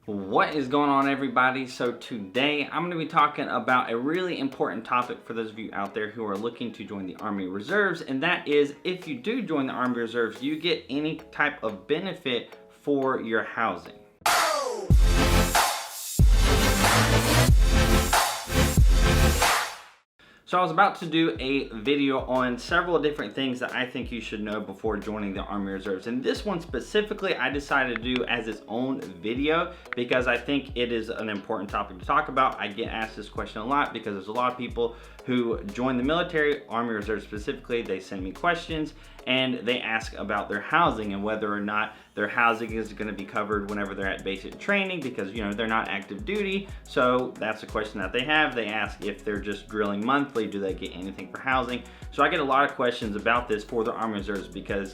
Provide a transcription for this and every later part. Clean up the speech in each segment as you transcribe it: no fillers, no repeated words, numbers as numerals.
What is going on, everybody? So today I'm going to be talking about a really important topic for those of you out there who are looking to join the Army Reserves, and that is if you do join the Army Reserves, you get any type of benefit for your housing. So I was about to do a video on several different things that I think you should know before joining the Army Reserves. And this one specifically, I decided to do as its own video because I think it is an important topic to talk about. I get asked this question a lot because there's a lot of people who join the military, Army Reserve specifically. They send me questions and they ask about their housing and whether or not their housing is going to be covered whenever they're at basic training, because they're not active duty. So that's a question that they have. They ask if they're just drilling monthly, do they get anything for housing? So I get a lot of questions about this for the Army Reserves because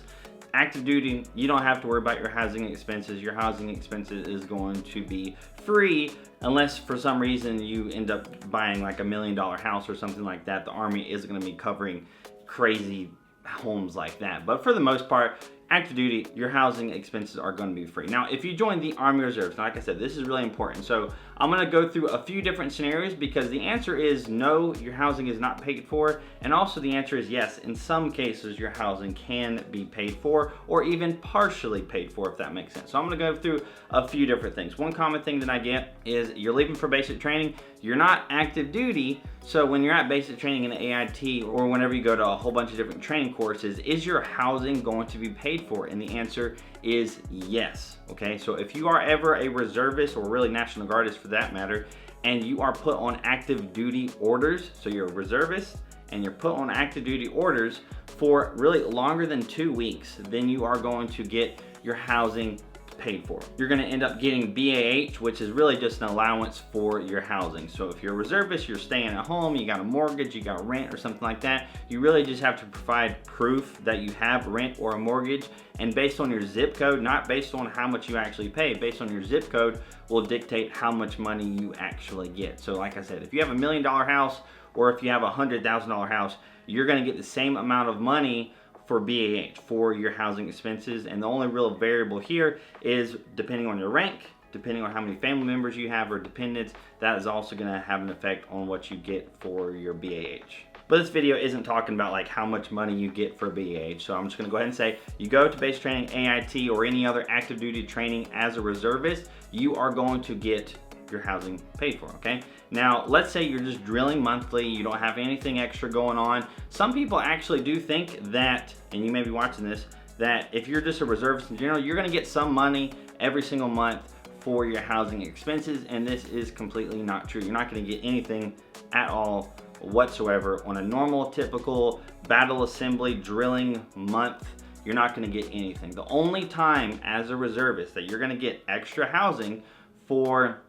active duty, you don't have to worry about your housing expenses. Your housing expenses is going to be free unless for some reason you end up buying like $1 million house or something like that. The Army is going to be covering crazy homes like that. But for the most part, active duty, your housing expenses are going to be free. Now, if you join the Army Reserves, like I said, this is really important. So I'm going to go through a few different scenarios because the answer is no, your housing is not paid for. And also the answer is yes, in some cases your housing can be paid for or even partially paid for, if that makes sense. So I'm going to go through a few different things. One common thing that I get is you're leaving for basic training, you're not active duty. So when you're at basic training in the AIT or whenever you go to a whole bunch of different training courses, is your housing going to be paid for? And the answer is yes. Okay, so if you are ever a reservist, or really National Guardist for that matter, and you are put on active duty orders, so you're a reservist and you're put on active duty orders for really longer than 2 weeks, then you are going to get your housing paid for. You're going to end up getting BAH, which is really just an allowance for your housing. So if you're a reservist, you're staying at home, you got a mortgage, you got rent or something like that, you really just have to provide proof that you have rent or a mortgage, and based on your zip code, not based on how much you actually pay, based on your zip code will dictate how much money you actually get. So like I said, if you have $1 million house or if you have a $100,000 house, you're going to get the same amount of money for BAH, for your housing expenses. And the only real variable here is depending on your rank, depending on how many family members you have or dependents, that is also going to have an effect on what you get for your BAH. But this video isn't talking about like how much money you get for BAH, so I'm just going to go ahead and say you go to basic training, AIT, or any other active duty training as a reservist, you are going to get your housing paid for, okay? Now, let's say you're just drilling monthly, you don't have anything extra going on. Some people actually do think that, and you may be watching this, that if you're just a reservist in general, you're gonna get some money every single month for your housing expenses, and this is completely not true. You're not gonna get anything at all whatsoever on a normal, typical battle assembly drilling month. You're not gonna get anything. The only time as a reservist that you're gonna get extra housing for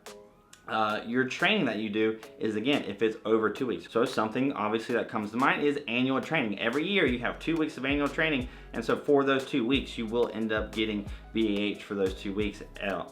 your training that you do is, again, if it's over 2 weeks. So something obviously that comes to mind is annual training. Every year you have 2 weeks of annual training, and so for those 2 weeks you will end up getting BAH for those 2 weeks.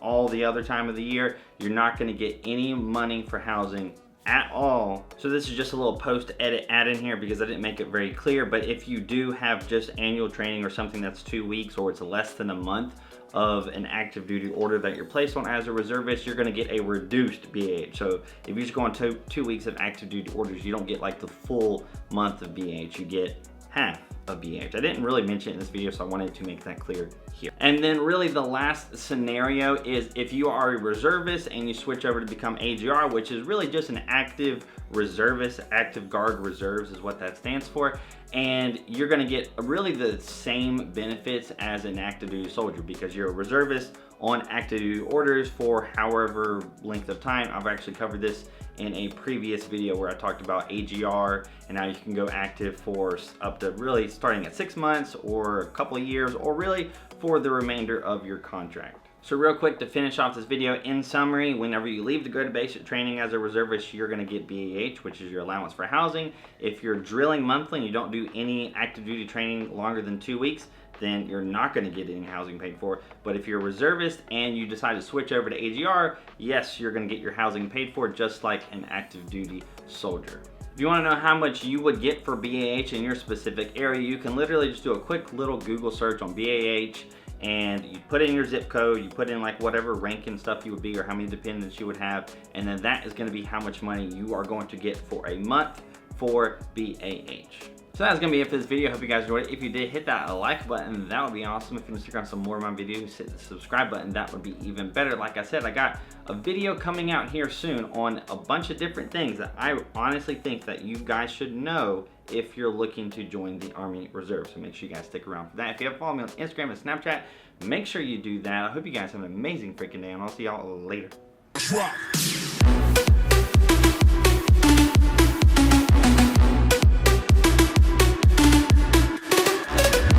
All the other time of the year you're not going to get any money for housing at all. So this is just a little post-edit add-in here because I didn't make it very clear, but if you do have just annual training or something that's 2 weeks or it's less than a month of an active duty order that you're placed on as a reservist, you're going to get a reduced BAH. So if you just go on 2 weeks of active duty orders, you don't get like the full month of BAH, you get half of BAH. I didn't really mention it in this video, so I wanted to make that clear here. And then really the last scenario is if you are a reservist and you switch over to become AGR, which is really just an active reservist, active guard reserves is what that stands for, and you're going to get really the same benefits as an active duty soldier because you're a reservist on active duty orders for however length of time. I've actually covered this in a previous video where I talked about AGR and how you can go active for up to really starting at 6 months or a couple of years, or really for the remainder of your contract. So real quick to finish off this video, in summary, whenever you leave to go to basic training as a reservist, you're going to get BAH, which is your allowance for housing. If you're drilling monthly and you don't do any active duty training longer than 2 weeks, then you're not going to get any housing paid for. But if you're a reservist and you decide to switch over to AGR, yes, you're going to get your housing paid for just like an active duty soldier. If you want to know how much you would get for BAH in your specific area, you can literally just do a quick little Google search on BAH and you put in your zip code, you put in like whatever rank and stuff you would be or how many dependents you would have, and then that is gonna be how much money you are going to get for a month for BAH. So that's gonna be it for this video. Hope you guys enjoyed it. If you did, hit that like button. That would be awesome. If you want to stick around some more of my videos, hit the subscribe button. That would be even better. Like I said, I got a video coming out here soon on a bunch of different things that I honestly think that you guys should know if you're looking to join the Army Reserve. So make sure you guys stick around for that. If you haven't followed me on Instagram and Snapchat, make sure you do that. I hope you guys have an amazing freaking day, and I'll see y'all later.